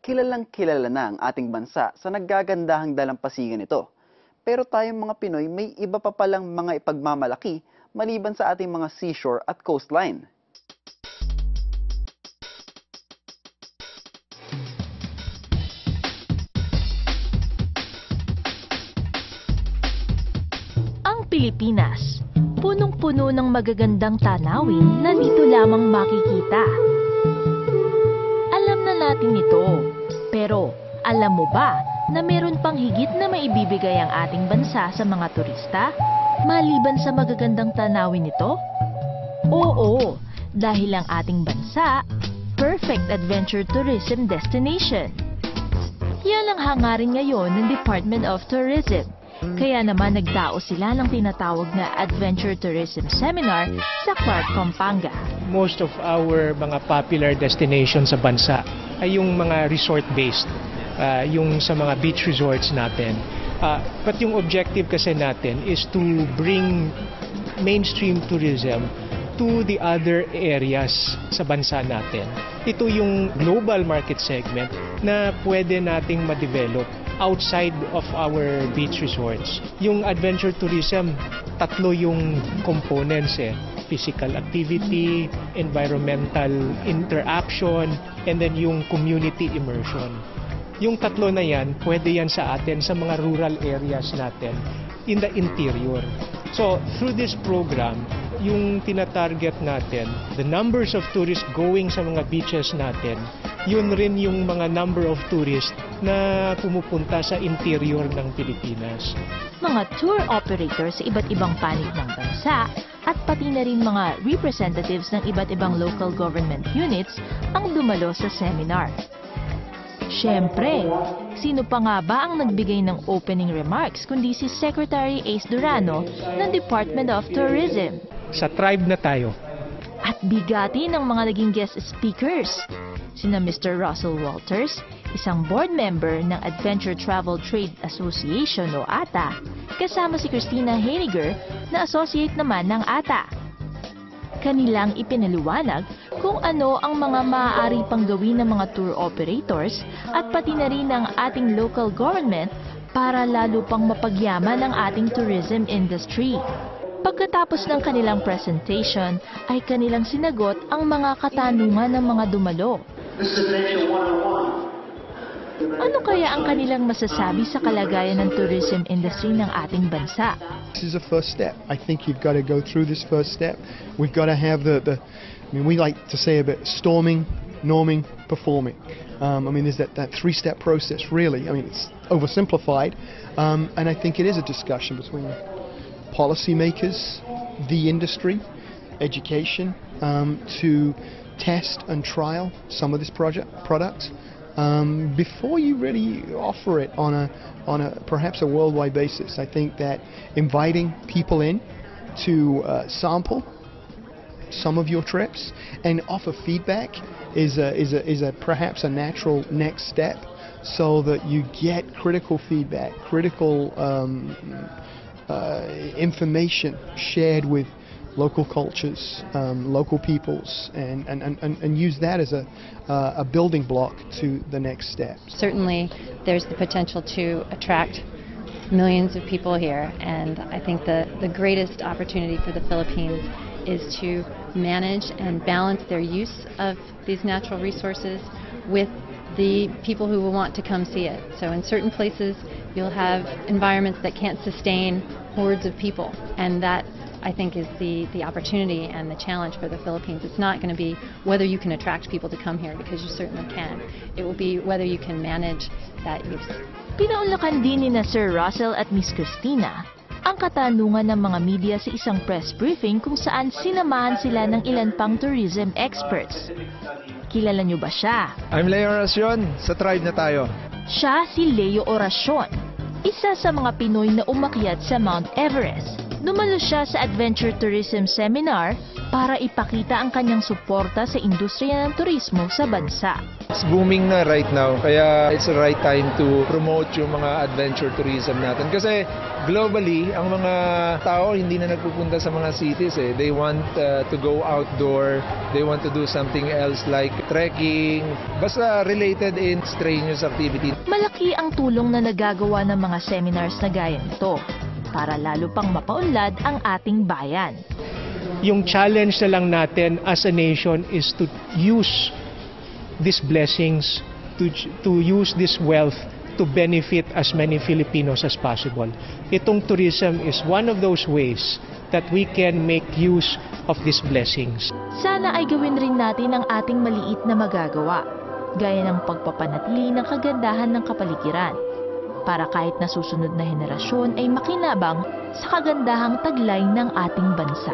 Kilalang kilala na ang ating bansa sa naggagandahang dalampasigan nito. Pero tayong mga Pinoy may iba pa palang mga ipagmamalaki maliban sa ating mga seashore at coastline. Ang Pilipinas, punong-puno ng magagandang tanawin na dito lamang makikita. Alam na natin ito, pero alam mo ba na meron pang higit na maibibigay ang ating bansa sa mga turista maliban sa magagandang tanawin nito? Oo, dahil ang ating bansa, perfect adventure tourism destination. Yan ang hangarin ngayon ng Department of Tourism. Kaya naman nagdao sila ng tinatawag na Adventure Tourism Seminar sa Clark, Pampanga. Most of our mga popular destinations sa bansa ay yung mga resort-based, yung sa mga beach resorts natin. But yung objective kasi natin is to bring mainstream tourism to the other areas sa bansa natin. Ito yung global market segment na pwede nating ma-develop outside of our beach resorts. Yung adventure tourism, tatlo yung components physical activity, environmental interaction, and then yung community immersion. Yung tatlo na yan, pwede yan sa atin sa mga rural areas natin in the interior. So, through this program, yung tinatarget natin, the numbers of tourists going sa mga beaches natin, yun rin yung mga number of tourists na pumupunta sa interior ng Pilipinas. Mga tour operators sa iba't ibang panig ng bansa at pati na rin mga representatives ng iba't ibang local government units ang dumalo sa seminar. Siyempre, sino pa nga ba ang nagbigay ng opening remarks kundi si Secretary Ace Durano ng Department of Tourism. Sa tribe na tayo. At bigati ng mga naging guest speakers, sina Mr. Russell Walters, isang board member ng Adventure Travel Trade Association o ATA, kasama si Christina Heiniger na associate naman ng ATA. Kanilang ipinaliwanag kung ano ang mga maaari pang gawin ng mga tour operators at pati na rin ng ating local government para lalo pang mapagyaman ang ating tourism industry. Pagkatapos ng kanilang presentation ay kanilang sinagot ang mga katanungan ng mga dumalo. Ano kaya ang kanilang masasabi sa kalagayan ng tourism industry ng ating bansa? This is a first step. I think you've got to go through this first step. We've got to have I mean, we like to say a bit storming, norming, performing. There's that three-step process, really. I mean, it's oversimplified, and I think it is a discussion between policymakers, the industry, education, to test and trial some of this products before you really offer it on a perhaps a worldwide basis. I think that inviting people in to sample some of your trips and offer feedback is perhaps a natural next step, so that you get critical feedback, critical information shared with local cultures, local peoples, and use that as a building block to the next step. Certainly, there's the potential to attract millions of people here, and I think the greatest opportunity for the Philippines is to manage and balance their use of these natural resources with the people who will want to come see it. So in certain places, you'll have environments that can't sustain hordes of people, and that, I think, is the opportunity and the challenge for the Philippines. It's not going to be whether you can attract people to come here, because you certainly can. It will be whether you can manage that use. Pinaunlakan din ni Sir Russell at Miss Christina ang katanungan ng mga media sa isang press briefing kung saan sinamahan sila ng ilan pang tourism experts. Kilala niyo ba siya? I'm Leo Oracion, sa tribe na tayo. Siya si Leo Oracion, isa sa mga Pinoy na umakyat sa Mount Everest. Dumalo siya sa Adventure Tourism Seminar para ipakita ang kanyang suporta sa industriya ng turismo sa bansa. It's booming na right now, kaya it's the right time to promote yung mga adventure tourism natin. Kasi globally, ang mga tao hindi na nagpupunta sa mga cities eh. They want to go outdoor, they want to do something else like trekking, basta related in strenuous activity. Malaki ang tulong na nagagawa ng mga seminars na gaya nito para lalo pang mapaunlad ang ating bayan. Yung challenge na lang natin as a nation is to use these blessings, to use this wealth to benefit as many Filipinos as possible. Itong tourism is one of those ways that we can make use of these blessings. Sana ay gawin rin natin ang ating maliit na magagawa, gaya ng pagpapanatili ng kagandahan ng kapaligiran, para kahit na susunod na henerasyon ay makinabang sa kagandahang taglay ng ating bansa.